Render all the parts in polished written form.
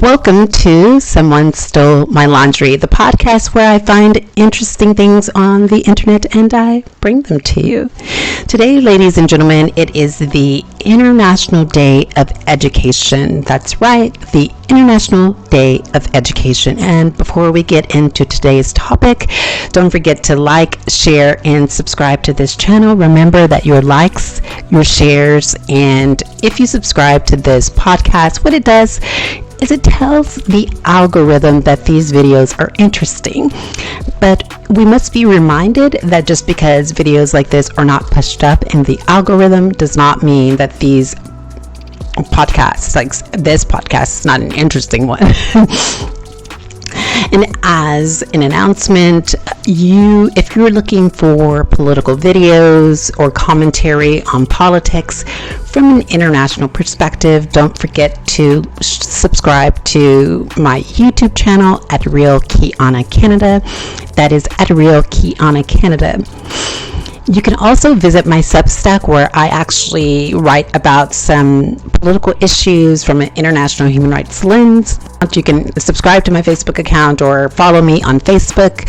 Welcome to Someone Stole My Laundry, the podcast where I find interesting things on the internet and I bring them to you. Today, ladies and gentlemen, it is the International Day of Education. That's right, the International Day of Education. And before we get into today's topic, don't forget to like, share, and subscribe to this channel. Remember that your likes, your shares, and if you subscribe to this podcast, what it does is it tells the algorithm that these videos are interesting. But we must be reminded that just because videos like this are not pushed up in the algorithm does not mean that these podcasts, like this podcast, is not an interesting one. And as an announcement, if you're looking for political videos or commentary on politics from an international perspective, don't forget to subscribe to my YouTube channel at Real Quianna Canada. That is at Real Quianna Canada. You can also visit my Substack where I actually write about some political issues from an international human rights lens. You can subscribe to my Facebook account or follow me on Facebook.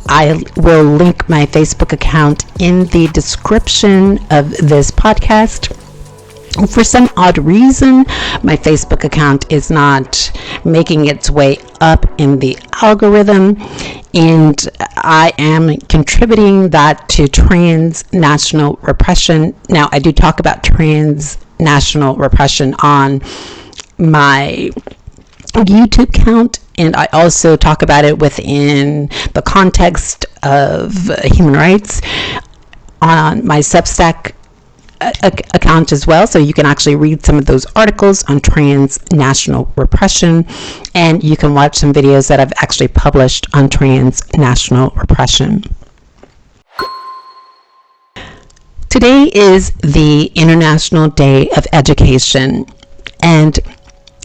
I will link my Facebook account in the description of this podcast. For some odd reason, my Facebook account is not making its way up in the algorithm, and I am contributing that to transnational repression. Now, I do talk about transnational repression on my YouTube account, and I also talk about it within the context of human rights on my Substack account as well, so you can actually read some of those articles on transnational repression, and you can watch some videos that I've actually published on transnational repression. Today is the International Day of Education, and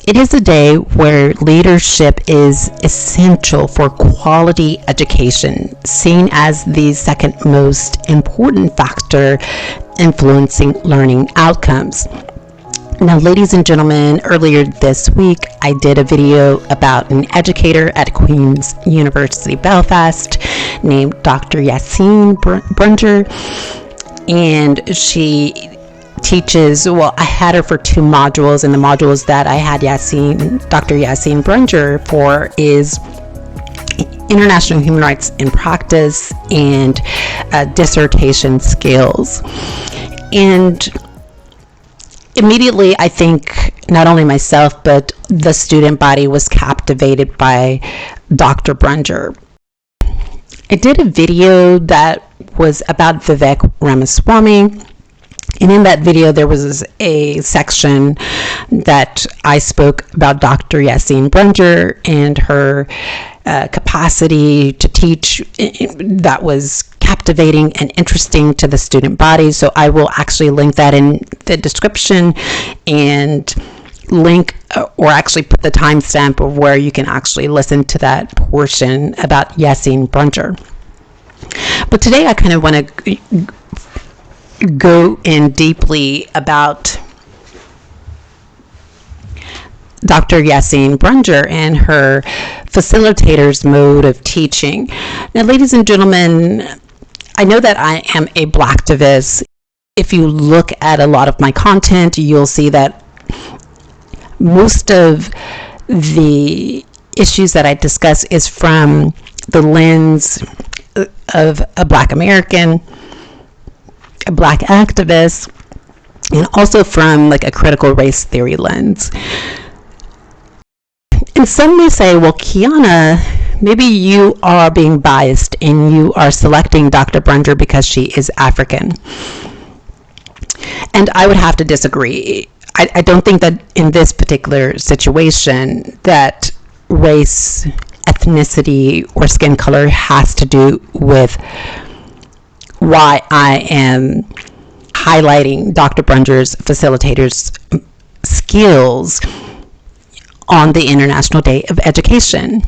it is a day where leadership is essential for quality education, seen as the second most important factor influencing learning outcomes. Now, ladies and gentlemen, earlier this week, I did a video about an educator at Queen's University, Belfast, named Dr. Yassin Brunger, and she teaches, I had her for 2 modules, and the modules that I had Dr. Yassin Brunger for is International Human Rights in Practice and dissertation skills. And immediately, I think not only myself, but the student body was captivated by Dr. Brunger. I did a video that was about Vivek Ramaswamy. And in that video, there was a section that I spoke about Dr. Yassin Brunger and her capacity to teach that was captivating and interesting to the student body. So I will actually link that in the description and link or actually put the timestamp of where you can actually listen to that portion about Yassin Brunger. But today I kind of want to go in deeply about Dr. Yassin Brunger and her facilitator's mode of teaching. Now, ladies and gentlemen, I know that I am a Blacktivist. If you look at a lot of my content, you'll see that most of the issues that I discuss is from the lens of a Black American, a Black activist, and also from like a critical race theory lens. And some may say, well, Quianna, maybe you are being biased and you are selecting Dr. Brunger because she is African. And I would have to disagree. I don't think that in this particular situation that race, ethnicity, or skin color has to do with why I am highlighting Dr. Brunger's facilitator's skills on the International Day of Education.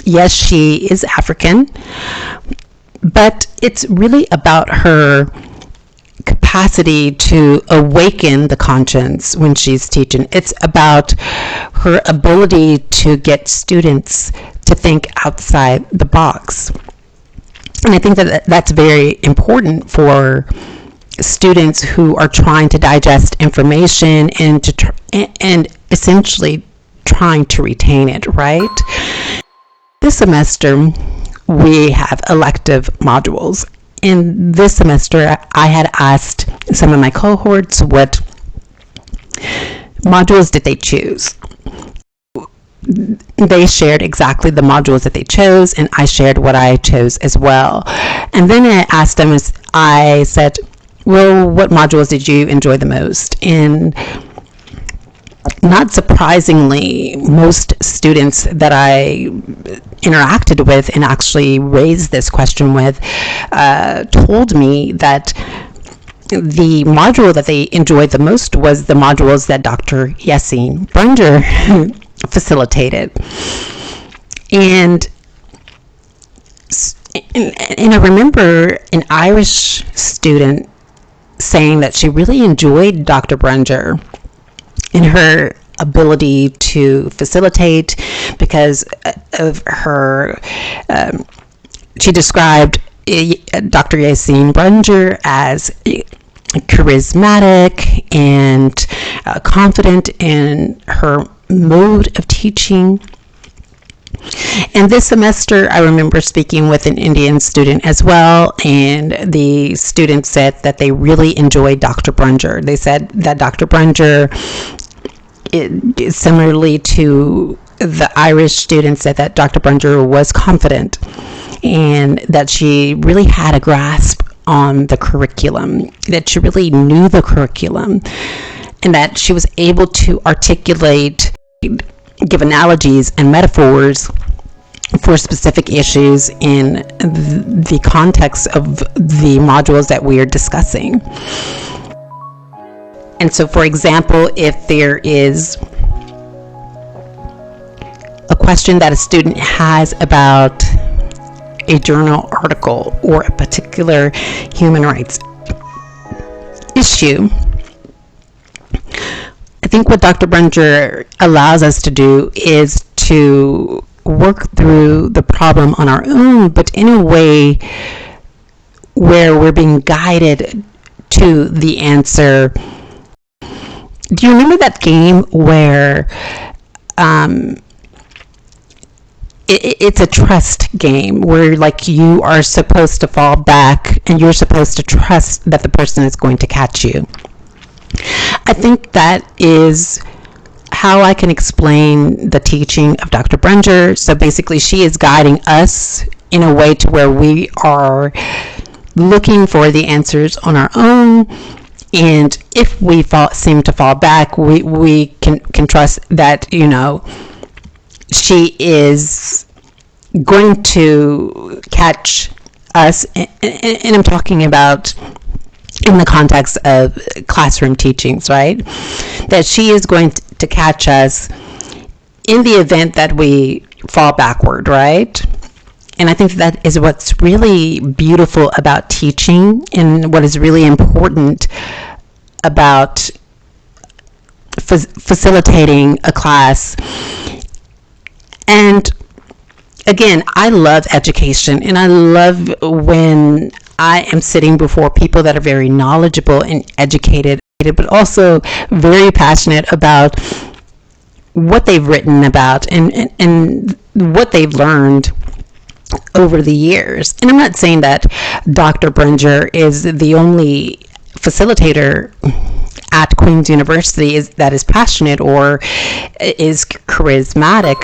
Yes, she is African, but it's really about her capacity capacity to awaken the conscience when she's teaching. It's about her ability to get students to think outside the box. And I think that that's very important for students who are trying to digest information and essentially trying to retain it, right? This semester, we have elective modules. In this semester, I had asked some of my cohorts what modules did they choose. They shared exactly the modules that they chose, and I shared what I chose as well. And then I asked them, I said, well, what modules did you enjoy the most? And not surprisingly, most students that I interacted with and actually raised this question with told me that the module that they enjoyed the most was the modules that Dr. Yassin Brunger facilitated. And I remember an Irish student saying that she really enjoyed Dr. Brunger and her ability to facilitate because of her, she described Dr. Yassin Brunger as charismatic and confident in her mode of teaching. And this semester, I remember speaking with an Indian student as well, and the student said that they really enjoyed Dr. Brunger. They said that Dr. Brunger, similarly to the Irish student, said that Dr. Brunger was confident and that she really had a grasp on the curriculum, that she really knew the curriculum, and that she was able to articulate, give analogies and metaphors for specific issues in the context of the modules that we are discussing. And so, for example, if there is a question that a student has about a journal article or a particular human rights issue, I think what Dr. Brunger allows us to do is to work through the problem on our own, but in a way where we're being guided to the answer. Do you remember that game where it's a trust game where like you are supposed to fall back and you're supposed to trust that the person is going to catch you? I think that is how I can explain the teaching of Dr. Brunger. So basically, she is guiding us in a way to where we are looking for the answers on our own. And if we seem to fall back, we can trust that, she is going to catch us. And I'm talking about in the context of classroom teachings, right? That she is going to catch us in the event that we fall backward, right? And I think that is what's really beautiful about teaching and what is really important about facilitating a class. And again, I love education, and I love when I am sitting before people that are very knowledgeable and educated, but also very passionate about what they've written about and what they've learned over the years. And I'm not saying that Dr. Brunger is the only facilitator at Queen's University that is passionate or is charismatic.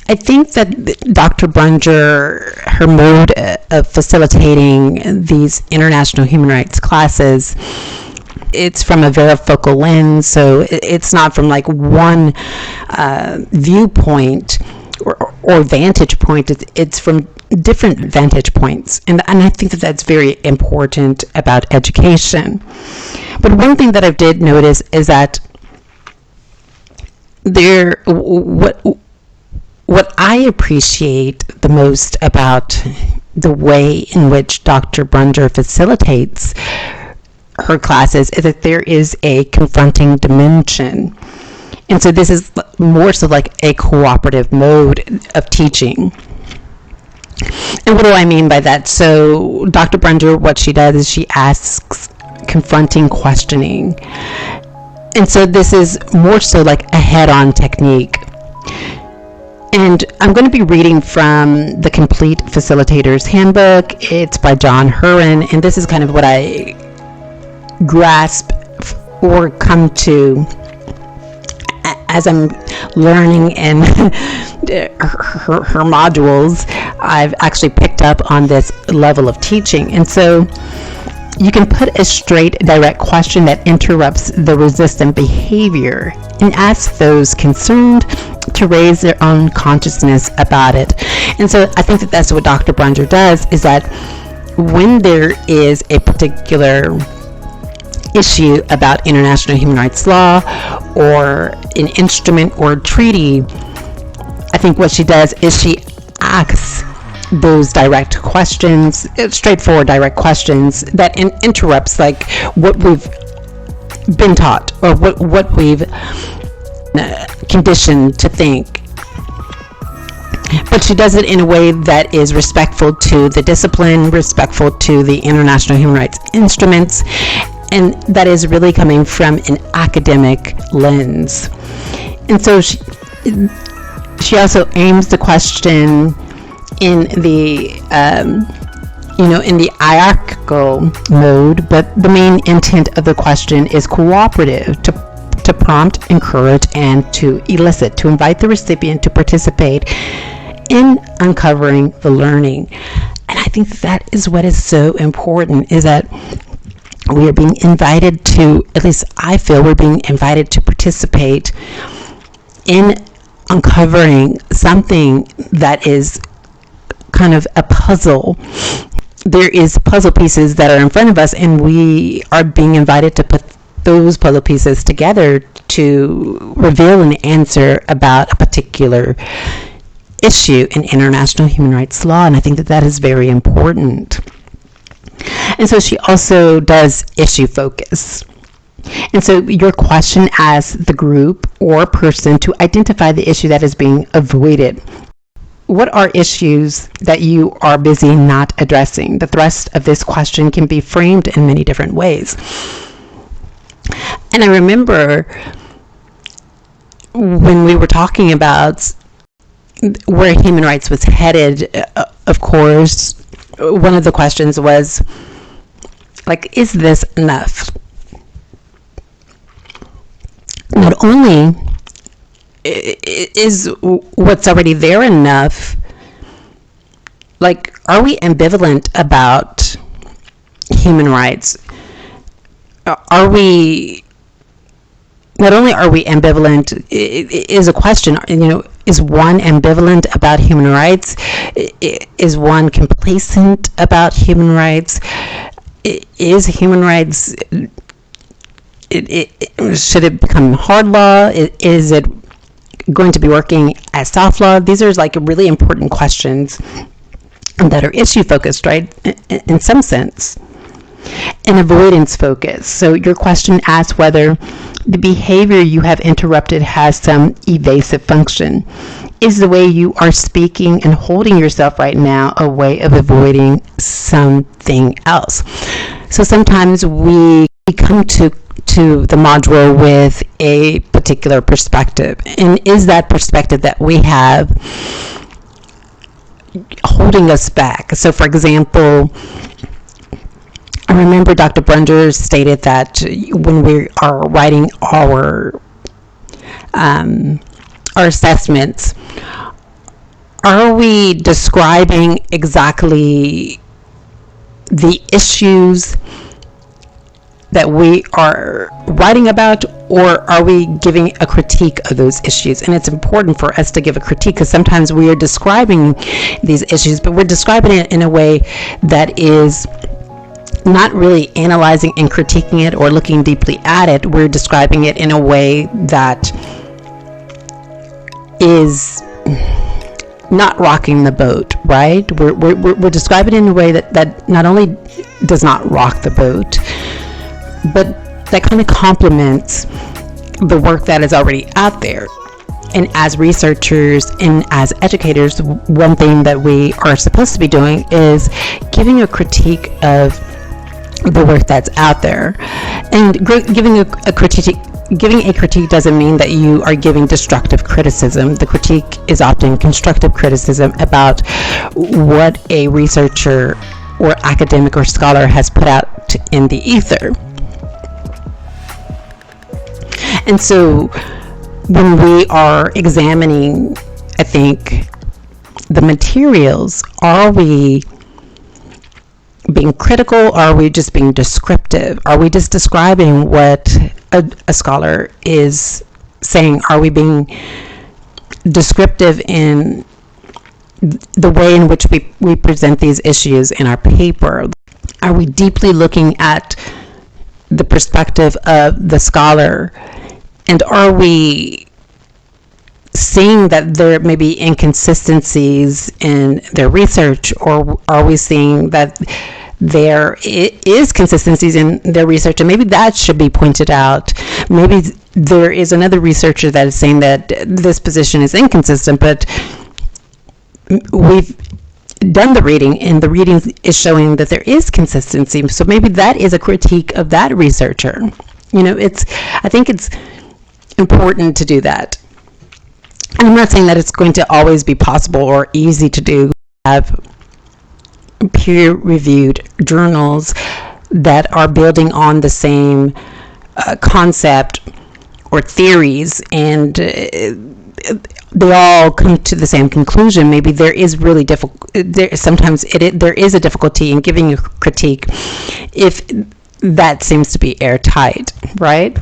I think that Dr. Brunger, her mode of facilitating these international human rights classes, it's from a varifocal lens, so it's not from like one viewpoint or vantage point. It's from different vantage points, and I think that that's very important about education. But one thing that I did notice is that what I appreciate the most about the way in which Dr. Brunger facilitates her classes is that there is a confronting dimension. And so this is more so like a cooperative mode of teaching. And what do I mean by that? So Dr. Brunger, what she does is she asks confronting questioning. And so this is more so like a head-on technique. And I'm going to be reading from the Complete Facilitator's Handbook. It's by Heron, and this is kind of what I grasp or come to as I'm learning in her modules. I've actually picked up on this level of teaching. And so you can put a straight, direct question that interrupts the resistant behavior and ask those concerned to raise their own consciousness about it. And so I think that that's what Dr. Brunger does, is that when there is a particular issue about international human rights law or an instrument or a treaty, I think what she does is she asks those direct questions, straightforward direct questions that interrupts like what we've been taught or what we've conditioned to think. But she does it in a way that is respectful to the discipline, respectful to the international human rights instruments, and that is really coming from an academic lens. And so she also aims the question in the in the hierarchical mode, but the main intent of the question is cooperative, to prompt, encourage, and to elicit, to invite the recipient to participate in uncovering the learning. And I think that is what is so important, is that we are being invited to, at least I feel we're being invited to participate in uncovering something that is kind of a puzzle. There is puzzle pieces that are in front of us, and we are being invited to put those puzzle pieces together to reveal an answer about a particular issue in international human rights law. And I think that that is very important. And so she also does issue focus. And so your question asks the group or person to identify the issue that is being avoided. What are issues that you are busy not addressing? The thrust of this question can be framed in many different ways. And I remember when we were talking about where human rights was headed, of course, one of the questions was, like, is this enough? Not only is what's already there enough, like, are we ambivalent about human rights? Are we, not only are we ambivalent, is a question, is one ambivalent about human rights? Is one complacent about human rights? Is human rights, should it become hard law? Is it going to be working as soft law? These are like really important questions that are issue focused, right? In some sense. And avoidance focus. So your question asks whether the behavior you have interrupted has some evasive function. Is the way you are speaking and holding yourself right now a way of avoiding something else? So sometimes we come to the module with a particular perspective, and is that perspective that we have holding us back? So for example, I remember Dr. Brunger stated that when we are writing our assessments, are we describing exactly the issues that we are writing about, or are we giving a critique of those issues? And it's important for us to give a critique, because sometimes we are describing these issues, but we're describing it in a way that is not really analyzing and critiquing it or looking deeply at it. We're describing it in a way that is not rocking the boat, right? We're describing it in a way that not only does not rock the boat, but that kind of complements the work that is already out there. And as researchers and as educators, one thing that we are supposed to be doing is giving a critique of the work that's out there. And giving a critique doesn't mean that you are giving destructive criticism. The critique is often constructive criticism about what a researcher or academic or scholar has put out in the ether. And so when we are examining, I think, the materials, are we being critical, or are we just being descriptive? Are we just describing what a scholar is saying? Are we being descriptive in the way in which we present these issues in our paper? Are we deeply looking at the perspective of the scholar? And are we seeing that there may be inconsistencies in their research, or are we seeing that there is consistencies in their research, and maybe that should be pointed out? Maybe there is another researcher that is saying that this position is inconsistent, but we've done the reading, and the reading is showing that there is consistency. So maybe that is a critique of that researcher. I think it's important to do that. And I'm not saying that it's going to always be possible or easy to do. Have peer-reviewed journals that are building on the same concept or theories, and they all come to the same conclusion. Maybe there is really difficult. Sometimes there is a difficulty in giving a critique if that seems to be airtight, right?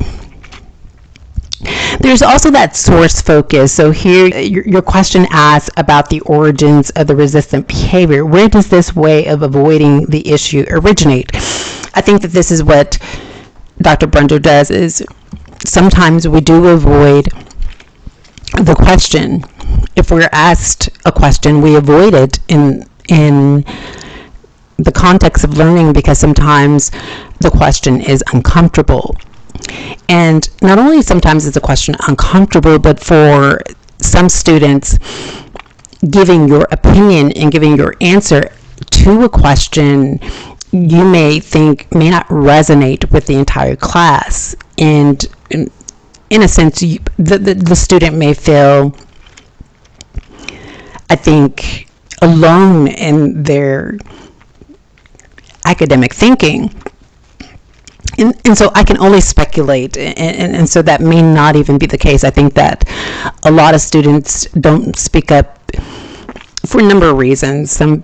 There's also that source focus. So here, your question asks about the origins of the resistant behavior. Where does this way of avoiding the issue originate? I think that this is what Dr. Brunger does, is sometimes we do avoid the question. If we're asked a question, we avoid it in the context of learning, because sometimes the question is uncomfortable. And not only sometimes is the question uncomfortable, but for some students, giving your opinion and giving your answer to a question you may think may not resonate with the entire class. And in a sense, the student may feel, I think, alone in their academic thinking. And so I can only speculate, and so that may not even be the case. I think that a lot of students don't speak up for a number of reasons. Some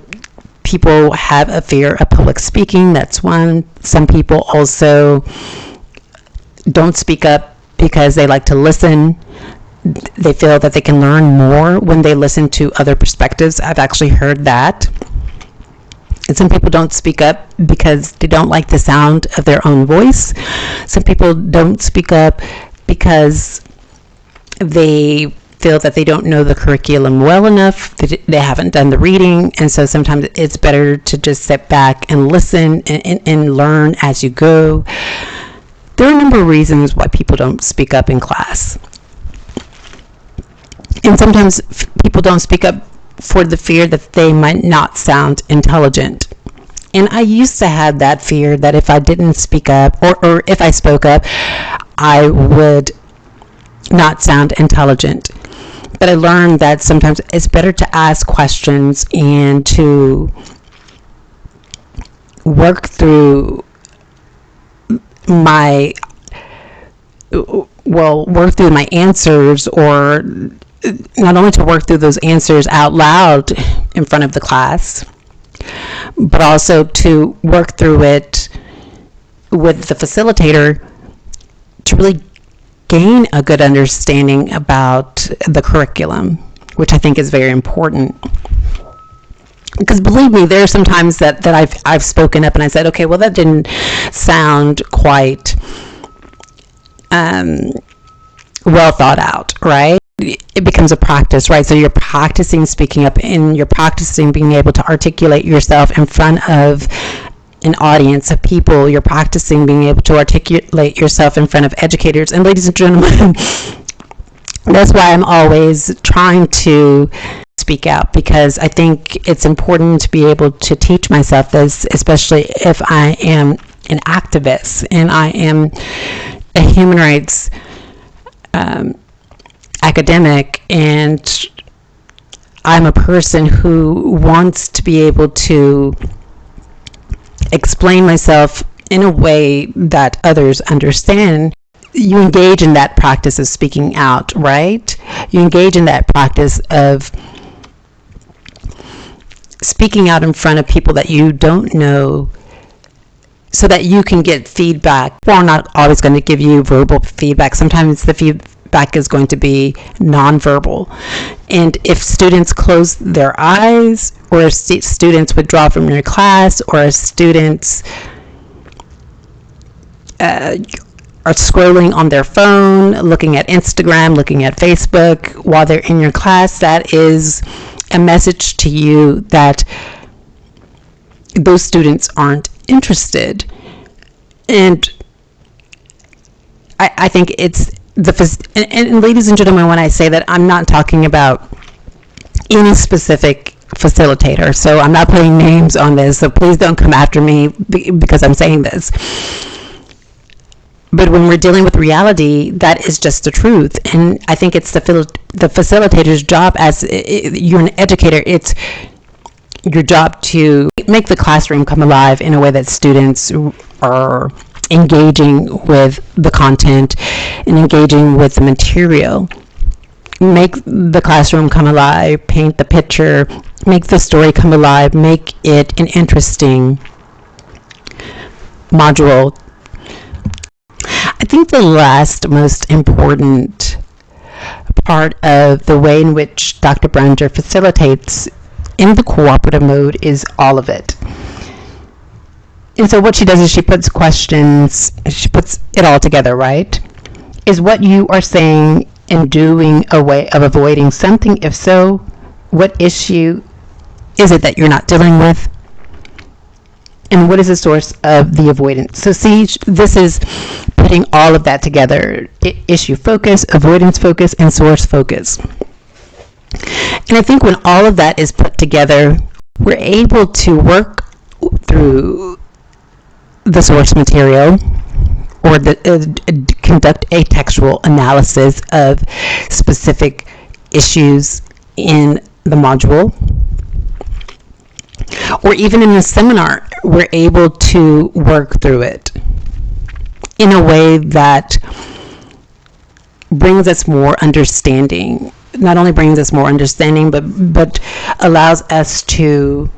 people have a fear of public speaking, that's one. Some people also don't speak up because they like to listen. They feel that they can learn more when they listen to other perspectives. I've actually heard that. And some people don't speak up because they don't like the sound of their own voice. Some people don't speak up because they feel that they don't know the curriculum well enough. They haven't done the reading. And so sometimes it's better to just sit back and listen and learn as you go. There are a number of reasons why people don't speak up in class. And sometimes people don't speak up for the fear that they might not sound intelligent. And I used to have that fear that if I didn't speak up, or if I spoke up, I would not sound intelligent. But I learned that sometimes it's better to ask questions and to work through my answers, or not only to work through those answers out loud in front of the class, but also to work through it with the facilitator to really gain a good understanding about the curriculum, which I think is very important. Because believe me, there are some times that I've spoken up and I said, okay, well, that didn't sound quite well thought out, right? it becomes a practice, right? So you're practicing speaking up, and you're practicing being able to articulate yourself in front of an audience of people. You're practicing being able to articulate yourself in front of educators. And ladies and gentlemen, that's why I'm always trying to speak out, because I think it's important to be able to teach myself this, especially if I am an activist and I am a human rights academic, and I'm a person who wants to be able to explain myself in a way that others understand. You engage in that practice of speaking out, right? You engage in that practice of speaking out in front of people that you don't know, so that you can get feedback. Well, I'm not always going to give you verbal feedback. Sometimes the feedback is going to be nonverbal. And if students close their eyes, or if students withdraw from your class, or if students are scrolling on their phone, looking at Instagram, looking at Facebook while they're in your class, that is a message to you that those students aren't interested. And I think it's and ladies and gentlemen, when I say that, I'm not talking about any specific facilitator, so I'm not putting names on this, so please don't come after me because I'm saying this. But when we're dealing with reality, that is just the truth. And I think it's the facilitator's job, as you're an educator, it's your job to make the classroom come alive in a way that students are engaging with the content and engaging with the material. Make the classroom come alive, paint the picture, make the story come alive, make it an interesting module. I think the last most important part of the way in which Dr. Brunger facilitates in the cooperative mode is all of it. And so what she does is she puts questions, she puts it all together, right? Is what you are saying and doing a way of avoiding something? If so, what issue is it that you're not dealing with? And what is the source of the avoidance? So see, this is putting all of that together. Issue focus, avoidance focus, and source focus. And I think when all of that is put together, we're able to work through the source material, or conduct a textual analysis of specific issues in the module. Or even in the seminar, we're able to work through it in a way that brings us more understanding. Not only brings us more understanding, but allows us to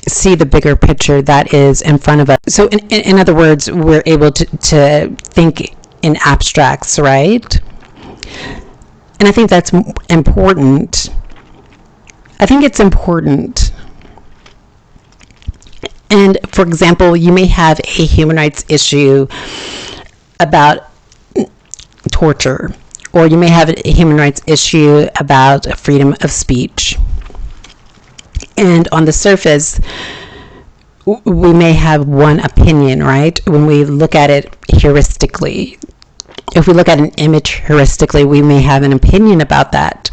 see the bigger picture that is in front of us. So in other words, we're able to think in abstracts, right? And I think that's important. I think it's important. And for example, you may have a human rights issue about torture, or you may have a human rights issue about freedom of speech. And on the surface, we may have one opinion, right? When we look at it heuristically. If we look at an image heuristically, we may have an opinion about that.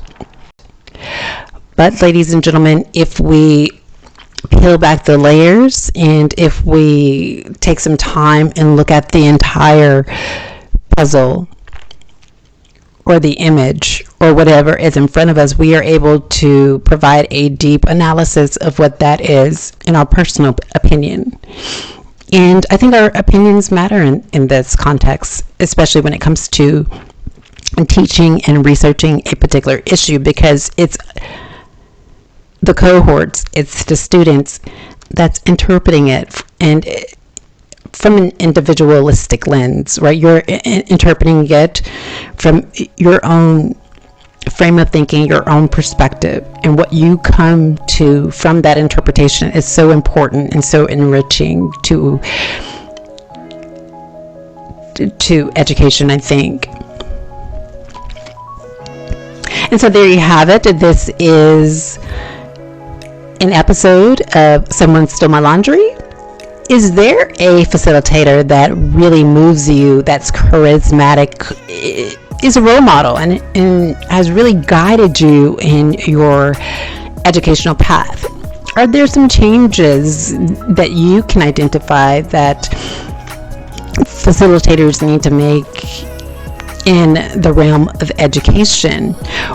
But ladies and gentlemen, if we peel back the layers, and if we take some time and look at the entire puzzle, or the image, or whatever is in front of us, we are able to provide a deep analysis of what that is in our personal opinion. And I think our opinions matter in this context, especially when it comes to teaching and researching a particular issue, because it's the cohorts, it's the students that's interpreting it, and from an individualistic lens, right? You're interpreting it from your own frame of thinking, your own perspective, and what you come to from that interpretation is so important and so enriching to education, I think. And so there you have it. This is an episode of Someone Stole My Laundry. Is there a facilitator that really moves you, that's charismatic, is a role model, and has really guided you in your educational path? Are there some changes that you can identify that facilitators need to make in the realm of education?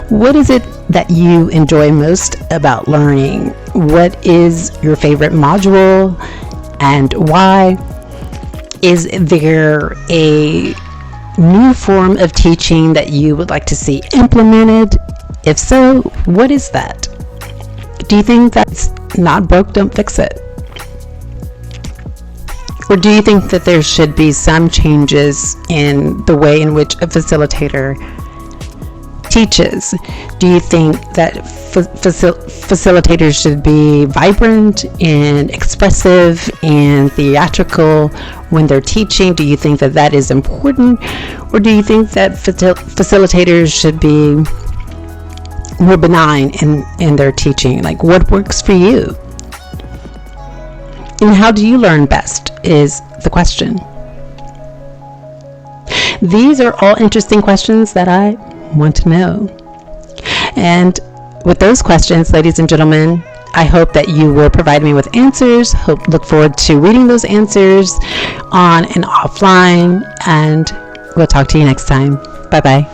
What is it that you enjoy most about learning? What is your favorite module and why? Is there a new form of teaching that you would like to see implemented? If so, what is that? Do you think that's not broke, don't fix it? Or do you think that there should be some changes in the way in which a facilitator teaches? Do you think that facilitators should be vibrant and expressive and theatrical when they're teaching? Do you think that that is important? Or do you think that facilitators should be more benign in their teaching? Like, what works for you? And how do you learn best is the question. These are all interesting questions that I want to know. And with those questions, ladies and gentlemen, I hope that you will provide me with answers. Look forward to reading those answers on and offline. And we'll talk to you next time. Bye-bye.